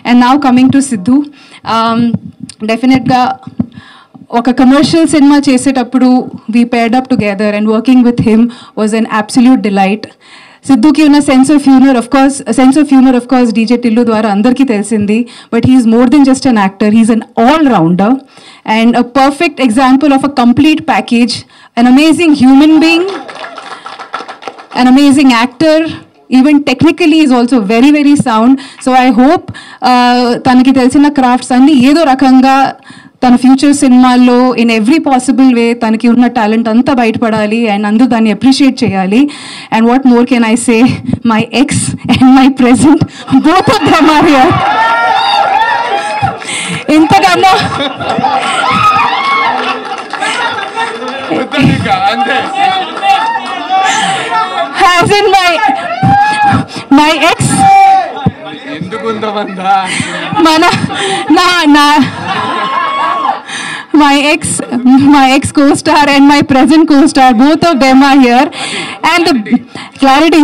And now coming to Siddhu, డెఫినెట్గా ఒక commercial cinema చేసేటప్పుడు we paired up together and working with him was an absolute delight. సిద్ధుకి ఉన్న sense of humour of course DJ Tillu ద్వారా అందరికీ తెలిసింది, but he is more than just an actor, he is an all rounder and a perfect example of a complete package, an amazing human being, an amazing actor, even technically is also very very sound. So I hope తనకి తెలిసిన crafts అన్నీ ఏదో రకంగా తన future సినిమాల్లో in every possible way తనకి ఉన్న talent అంతా బయటపడాలి అండ్ అందరూ దాన్ని అప్రిషియేట్ చేయాలి. And what more can I say, my ex and my present both of them are here. ఎంతకన్నా has in my ex my ex co-star and my present co-star, both of them are here. And the clarity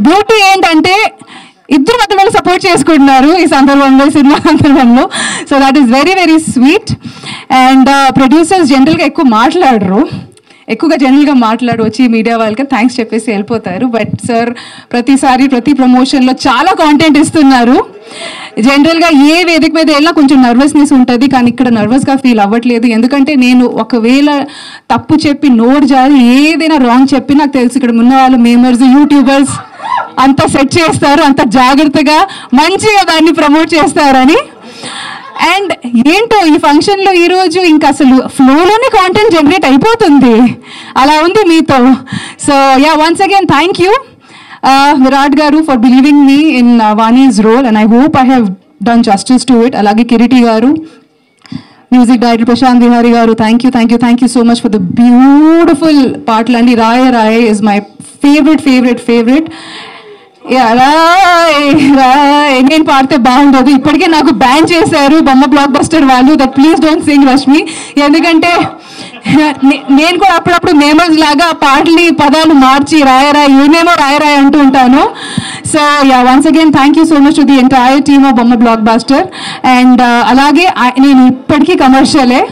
beauty ఏంటంటే ఇద్దరు మధ్యలో support చేసుకుంటున్నారు ఈ సందర్భంలో, cinema సందర్భంలో. So that is very very sweet. And producers జనరల్గా ఎక్కువగా జనరల్గా వచ్చి మీడియా వాళ్ళకి థ్యాంక్స్ చెప్పేసి వెళ్ళిపోతారు. బట్ సార్ ప్రతిసారి ప్రతి ప్రమోషన్లో చాలా కాంటెంట్ ఇస్తున్నారు. జనరల్గా ఏ వేదిక మీద వెళ్ళినా కొంచెం నర్వస్నెస్ ఉంటుంది, కానీ ఇక్కడ నర్వస్గా ఫీల్ అవ్వట్లేదు. ఎందుకంటే నేను ఒకవేళ తప్పు చెప్పి నోట్ జారి ఏదైనా రాంగ్ చెప్పి నాకు తెలుసు ఇక్కడ ఉన్న వాళ్ళు మేమర్స్ యూట్యూబర్స్ అంతా సెట్ చేస్తారు, అంత జాగ్రత్తగా మంచిగా దాన్ని ప్రమోట్ చేస్తారని. అండ్ ఏంటో ఈ ఫంక్షన్లో ఈరోజు ఇంకా అసలు ఫ్లోలోనే కాంటెంట్ జనరేట్ అయిపోతుంది, అలా ఉంది మీతో. So yeah, once again thank you Virat garu for believing me in వాణీస్ role and I hope I have done justice to it. అలాగే Kiriti garu, music director Prashanth Vihari garu, thank you so much for the beautiful పాటలు అండి. రాయ is my favourite. నేను పాడితే బాగుండదు, ఇప్పటికే నాకు బ్యాన్ చేశారు బొమ్మ బ్లాక్ బస్టర్ వాళ్ళు, that please don't Singh Rashmi. ఎందుకంటే నేను కూడా అప్పుడప్పుడు మేమర్స్ లాగా పాటలు పదాలు మార్చి ఏమేమో రాయరాయ్ అంటూ ఉంటాను. So yeah, once again thank you so much to the entire team of బొమ్మ బ్లాక్ బస్టర్. అండ్ అలాగే నేను ఇప్పటికీ కమర్షియలే,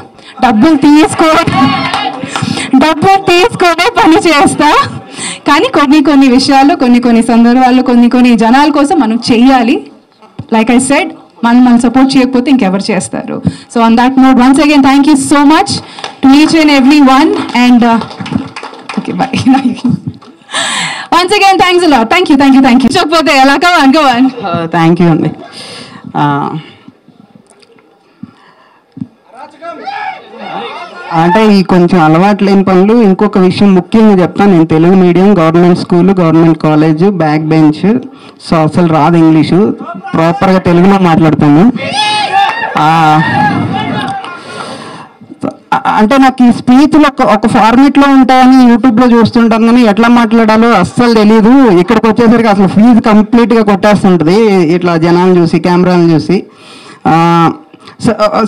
డబ్బులు తీసుకొనే పని చేస్తా, కానీ కొన్ని విషయాల్లో కొన్ని సందర్భాల్లో కొన్ని జనాల కోసం మనం చెయ్యాలి. లైక్ ఐ సెడ్, మనం సపోర్ట్ చేయకపోతే ఇంకెవరు చేస్తారు. So on that note, once again thank you so much to each and every one. And okay, by. Once again thanks a lot. Thank you. చెప్పకపోతే ఎలా అనుకోవాలి. థ్యాంక్ యూ అండి. అంటే ఈ కొంచెం అలవాటు లేని పనులు. ఇంకొక విషయం ముఖ్యంగా చెప్తాను, నేను Telugu medium, government school, government college, back bench. So అసలు రాదు ఇంగ్లీషు, ప్రాపర్గా తెలుగులో మాట్లాడతాను. అంటే నాకు ఈ స్పీచ్లు ఒక ఫార్మేట్లో ఉంటాయని యూట్యూబ్లో చూస్తుంటాను, కానీ ఎట్లా మాట్లాడాలో అస్సలు తెలియదు. ఇక్కడికి వచ్చేసరికి అసలు ఫీజు కంప్లీట్గా కొట్టేస్తుంటుంది ఇట్లా జనాలను చూసి, కెమెరాలను చూసి.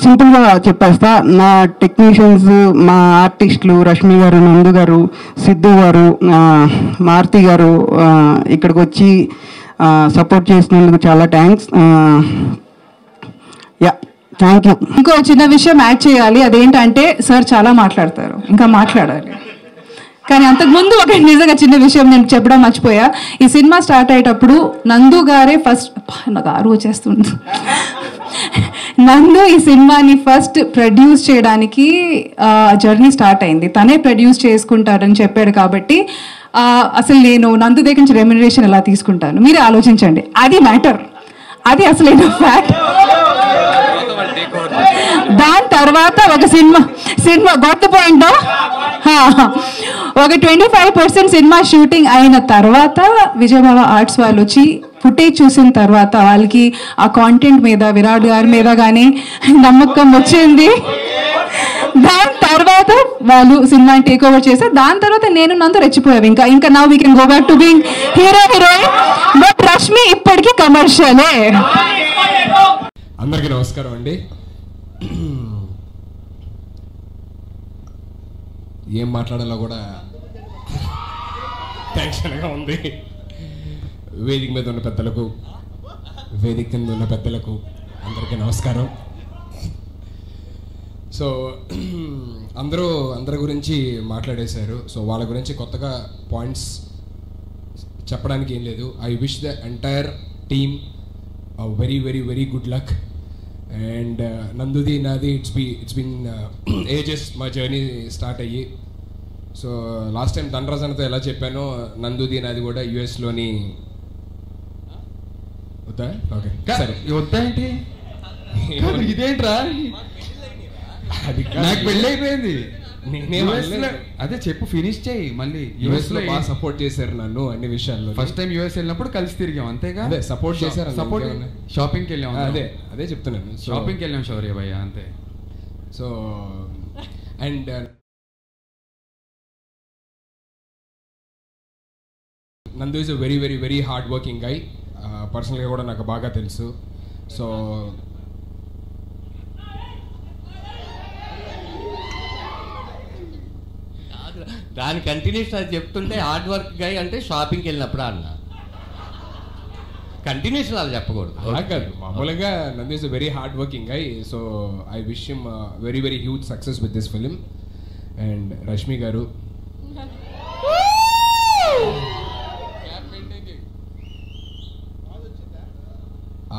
సింపుల్గా చెప్పేస్తా, నా టెక్నీషియన్స్, మా ఆర్టిస్టులు రష్మి గారు, నందు గారు, సిద్ధు గారు, మారుతి గారు ఇక్కడికి వచ్చి సపోర్ట్ చేసినందుకు చాలా థ్యాంక్స్. Yeah, thank you. ఇంకో చిన్న విషయం యాడ్ చేయాలి, అదేంటంటే సార్ చాలా మాట్లాడతారు, ఇంకా మాట్లాడాలి. కానీ అంతకుముందు ఒక నిజంగా చిన్న విషయం నేను చెప్పడం మర్చిపోయా. ఈ సినిమా స్టార్ట్ అయ్యేటప్పుడు నందు గారే ఫస్ట్, నాకు ఆరు వచ్చేస్తుంది, నందు ఈ సినిమాని ఫస్ట్ ప్రొడ్యూస్ చేయడానికి జర్నీ స్టార్ట్ అయింది. తనే ప్రొడ్యూస్ చేసుకుంటారని చెప్పాడు. కాబట్టి అసలు నేను నందు దగ్గర నుంచి రెమ్యునరేషన్ ఎలా తీసుకుంటాను మీరే ఆలోచించండి. అది మ్యాటర్, అది అసలు ఫ్యాక్ట్. దాని తర్వాత ఒక సినిమా గొప్ప పాయింట్, ఒక 25% సినిమా షూటింగ్ అయిన తర్వాత విజయబావ ఆర్ట్స్ వాళ్ళు వచ్చి ఫుటేజ్ చూసిన తర్వాత వాళ్ళకి ఆ కాంటెంట్ మీద, విరాట్ గారి మీద కానీ నమ్మకం వచ్చింది. దాని తర్వాత వాళ్ళు సినిమాని టేక్ ఓవర్ చేశారు. దాని తర్వాత నేను నందు రెచ్చిపోయావు. ఇంకా now we can go back to being heroine. But Rashmi ఇప్పటికీ కమర్షియలే. అందరికీ నమస్కారం అండి. ఏం మాట్లాడాలో కూడా టెన్షన్గా ఉంది. వేదిక మీద ఉన్న పెద్దలకు, వేదిక కింద ఉన్న పెద్దలకు, అందరికీ నమస్కారం. సో అందరి గురించి మాట్లాడేశారు. సో వాళ్ళ గురించి కొత్తగా పాయింట్స్ చెప్పడానికి ఏం లేదు. I wish the entire team very very very good luck. And నందుది నాది ఇట్స్ బీన్ ఏజెస్ మా జర్నీ స్టార్ట్ అయ్యి. సో లాస్ట్ టైం ధనరాజన్తో ఎలా చెప్పానో నందుది నాది కూడా యుఎస్లోని వద్దా? ఓకే సరే వద్దా ఏంటి ఇదేంట్రా? అది నాకు పెళ్ళి అయిపోయింది. నేనే అదే చెప్పు, ఫినిష్ చేయి. మళ్ళీ యుఎస్ లో బాగా సపోర్ట్ చేశారు నన్ను అన్ని విషయాల్లో. ఫస్ట్ టైం యుఎస్ వెళ్ళినప్పుడు కలిసి తిరిగాం అంతేగా. అదే సపోర్ట్ చేశారు. సపోర్ట్ షాపింగ్కి వెళ్ళాం. అదే చెప్తున్నాను. షాపింగ్కి వెళ్ళాం శౌర్య భయ్య అంతే. So and Nandu is a very very very hard working guy. పర్సనల్గా కూడా నాకు బాగా తెలుసు. సో దాని కంటిన్యూషన్ అది చెప్తుంటే హార్డ్ వర్క్ గై అంటే షాపింగ్కి వెళ్ళినప్పుడు అన్న కంటిన్యూషన్ అది చెప్పకూడదు. అలా కాదు, మామూలుగా నందు is a very hard working guy. So I wish him very very huge success with this film. And Rashmi గారు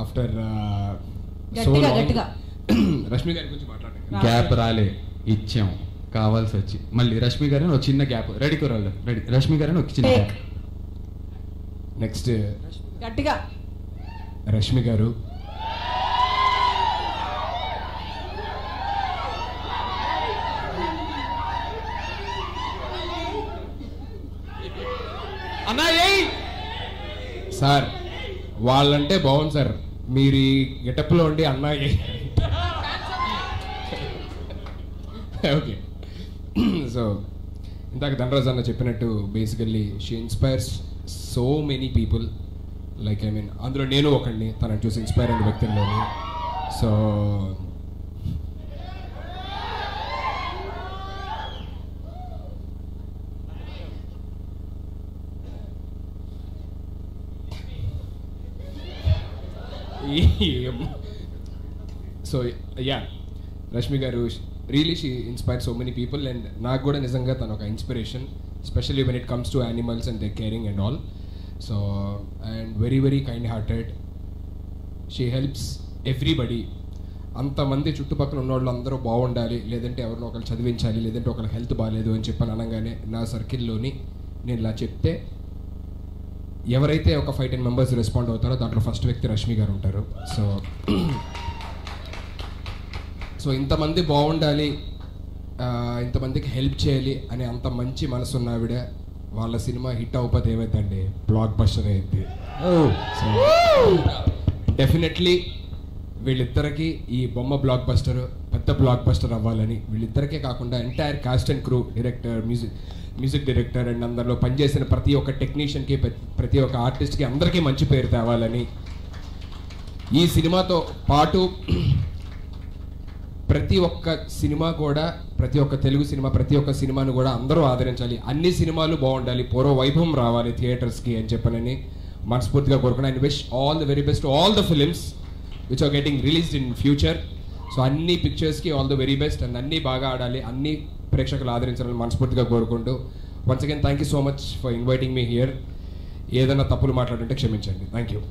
ఆఫ్టర్ రష్మి గారి గురించి మాట్లాడండి. గ్యాప్ రాలే, ఇచ్చాం కావాల్సి వచ్చి. మళ్ళీ రష్మి గారిని ఒక చిన్న గ్యాప్. రెడీ కూరలు రెడీ. రష్మి గారిని ఒక చిన్న గ్యాప్. నెక్స్ట్ గట్టిగా రష్మి గారు అన్నా ఏయ్ సార్ వాళ్ళంటే బాగుంది సార్, మీరు ఈ గెటప్లో ఉండి అన్నాయి. ఓకే. సో ఇందాక ధనరాజ్ అన్న చెప్పినట్టు basically she inspires so many people. Like I mean అందులో నేను ఒకడిని, తనని చూసి ఇన్స్పైర్ అయిన వ్యక్తుల్లోని. సో సో యా రష్మి గారు really she inspire so many people. And నాకు కూడా నిజంగా తను ఒక inspiration, especially when it comes to animals and they caring and all. So and very very kind hearted. She helps everybody. అంతమంది చుట్టుపక్కల ఉన్న వాళ్ళు అందరూ బాగుండాలి, లేదంటే ఎవరినో ఒకరు చదివించాలి, లేదంటే ఒకరికి హెల్త్ బాగాలేదు అని చెప్పని అనగానే నా సర్కిల్లోని నేను ఇలా చెప్తే ఎవరైతే ఒక 5-10 మెంబర్స్ రెస్పాండ్ అవుతారో దాంట్లో ఫస్ట్ వ్యక్తి రష్మి గారు ఉంటారు. సో ఇంతమంది బాగుండాలి, ఇంతమందికి హెల్ప్ చేయాలి అనే అంత మంచి మనసు ఉన్న ఆవిడ వాళ్ళ సినిమా హిట్ అవ్వకపోతే ఏమైందండి, బ్లాక్ బస్టర్ అయింది. సో డెఫినెట్లీ వీళ్ళిద్దరికి ఈ బొమ్మ బ్లాక్ బస్టర్ పెద్ద బ్లాక్ బస్టర్ అవ్వాలని, వీళ్ళిద్దరికే కాకుండా entire cost and crew, director, music director and అందరిలో పనిచేసిన ప్రతి ఒక్క టెక్నీషియన్కి, ప్రతి ఒక్క ఆర్టిస్ట్కి అందరికీ మంచి పేరు తేవాలని, ఈ సినిమాతో పాటు ప్రతి ఒక్క సినిమా కూడా, ప్రతి ఒక్క తెలుగు సినిమా, ప్రతి ఒక్క సినిమాను కూడా అందరూ ఆదరించాలి, అన్ని సినిమాలు బాగుండాలి, పూర్వ వైభవం రావాలి థియేటర్స్కి అని చెప్పనని మనస్ఫూర్తిగా కోరుకున్నాను. And wish all the very best all the films which are getting released in future. So అన్ని పిక్చర్స్కి all the very best and అన్నీ బాగా ఆడాలి, అన్ని ప్రేక్షకులు ఆదరించాలని మనస్ఫూర్తిగా కోరుకుంటూ once again thank you so much for inviting me here. ఏదైనా తప్పులు మాట్లాడుంటే క్షమించండి. Thank you.